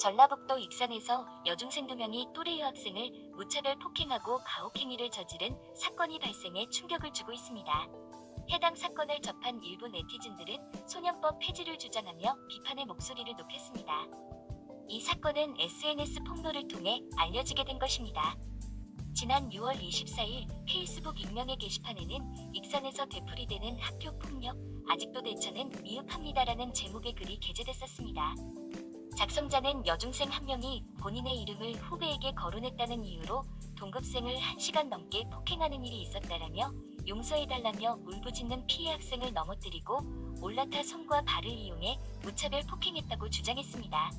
전라북도 익산에서 여중생 2명이 또래 여학생을 무차별 폭행하고 가혹행위를 저지른 사건이 발생해 충격을 주고 있습니다. 해당 사건을 접한 일부 네티즌들은 소년법 폐지를 주장하며 비판의 목소리를 높였습니다. 이 사건은 SNS 폭로를 통해 알려지게 된 것입니다. 지난 6월 24일 페이스북 익명의 게시판에는 익산에서 되풀이되는 학교 폭력, 아직도 대처는 미흡합니다라는 제목의 글이 게재됐었습니다. 작성자는 여중생 한 명이 본인의 이름을 후배에게 거론했다는 이유로 동급생을 1시간 넘게 폭행하는 일이 있었다라며 용서해달라며 울부짖는 피해 학생을 넘어뜨리고 올라타 손과 발을 이용해 무차별 폭행했다고 주장했습니다.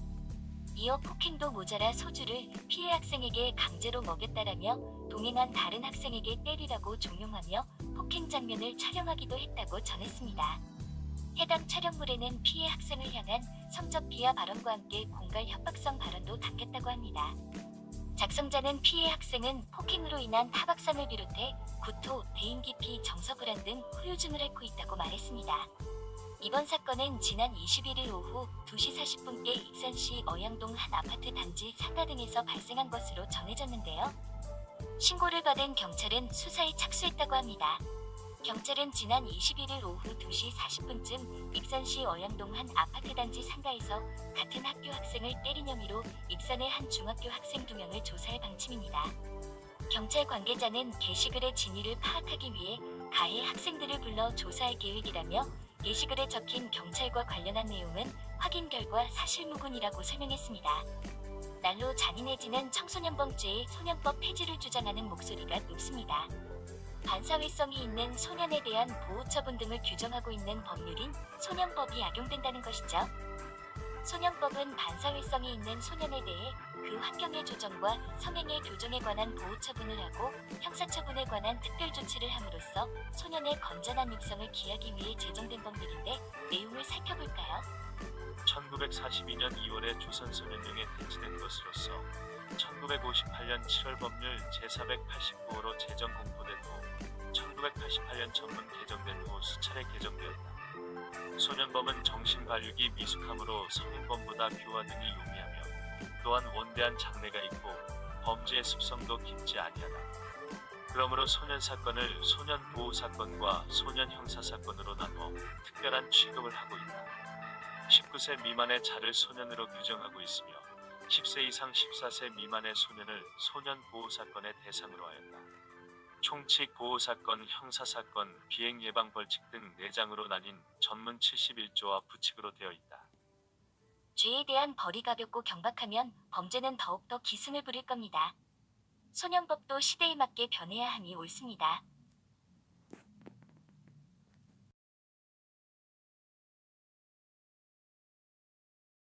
이어 폭행도 모자라 소주를 피해 학생에게 강제로 먹였다라며 동행한 다른 학생에게 때리라고 종용하며 폭행 장면을 촬영하기도 했다고 전했습니다. 해당 촬영물에는 피해 학생을 향한 성적 비하 발언과 함께 공갈 협박성 발언도 담겼다고 합니다. 작성자는 피해 학생은 폭행으로 인한 타박상을 비롯해 구토, 대인기피, 정서불안 등 후유증을 앓고 있다고 말했습니다. 이번 사건은 지난 21일 오후 2시 40분께 익산시 어양동 한 아파트 단지 상가 등에서 발생한 것으로 전해졌는데요. 신고를 받은 경찰은 수사에 착수했다고 합니다. 경찰은 지난 21일 오후 2시 40분쯤 익산시 어양동 한 아파트 단지 상가에서 같은 학교 학생을 때린 혐의로 익산의 한 중학교 학생 2명을 조사할 방침입니다. 경찰 관계자는 게시글의 진위를 파악하기 위해 가해 학생들을 불러 조사할 계획이라며 게시글에 적힌 경찰과 관련한 내용은 확인 결과 사실무근이라고 설명했습니다. 날로 잔인해지는 청소년범죄의 소년법 폐지를 주장하는 목소리가 높습니다. 반사회성이 있는 소년에 대한 보호처분 등을 규정하고 있는 법률인 소년법이 악용된다는 것이죠. 소년법은 반사회성이 있는 소년에 대해 그 환경의 조정과 성행의 교정에 관한 보호처분을 하고 형사처분에 관한 특별조치를 함으로써 소년의 건전한 육성을 기하기 위해 제정된 법률인데 내용을 살펴볼까요? 1942년 2월에 조선소년령에 배치된 것으로서 1958년 7월 법률 제489호로 제정 공포된 후 1988년 전문 개정된 후 수차례 개정되었다. 소년범은 정신발육이 미숙함으로 성인범보다 교화 등이 용이하며 또한 원대한 장래가 있고 범죄의 습성도 깊지 아니하다. 그러므로 소년사건을 소년보호사건과 소년형사사건으로 나눠 특별한 취급을 하고 있다. 19세 미만의 자를 소년으로 규정하고 있으며 10세 이상 14세 미만의 소년을 소년보호사건의 대상으로 하였다. 총칙 보호사건, 형사사건, 비행예방벌칙 등 4장으로 나뉜 전문 71조와 부칙으로 되어 있다. 죄에 대한 벌이 가볍고 경박하면 범죄는 더욱더 기승을 부릴 겁니다. 소년법도 시대에 맞게 변해야 함이 옳습니다.